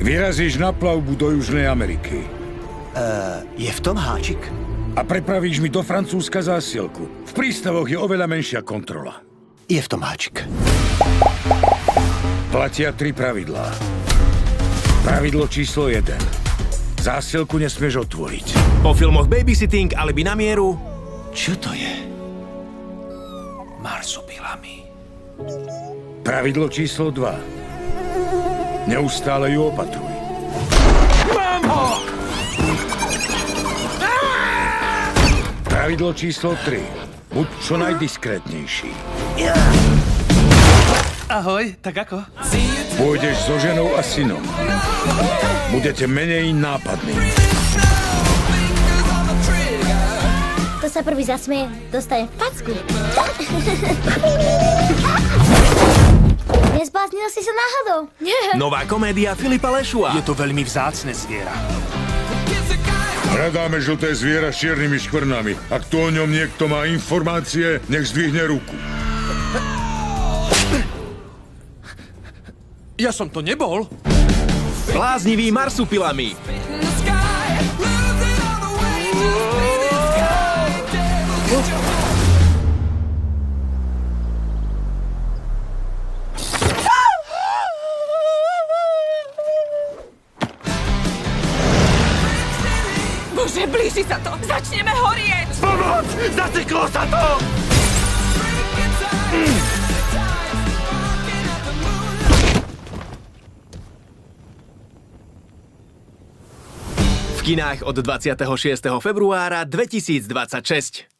Vyrazíš na plavbu do Južnej Ameriky. Je v tom háčik? A prepravíš mi do Francúzska zásielku. V prístavoch je oveľa menšia kontrola. Je v tom háčik. Platia 3 pravidlá. Pravidlo číslo 1. Zásielku nesmieš otvoriť. Po filmoch Babysitting, Alibi na mieru. Čo to je? Marsupilami. Pravidlo číslo 2. Neustále ju opatruj. Mám ho! Pravidlo číslo 3. Buď čo najdiskrétnejší. Ahoj, tak ako? Pôjdeš so ženou a synom. Budete menej nápadní. Kto sa prvý zasmeje, dostane facku. Nezbláznil si sa náhodou? Nová komédia Filipa Lešua. Je to veľmi vzácne zviera. Hľadáme žlté zviera s čiernymi škvrnami. Ak tu o ňom niekto má informácie, nech zdvihne ruku. Ja som to nebol. Bláznivý marsupilami. Bože, blíži sa to! Začneme horieť! Pomoc! Zateklo sa to! V kinách od 26. februára 2026.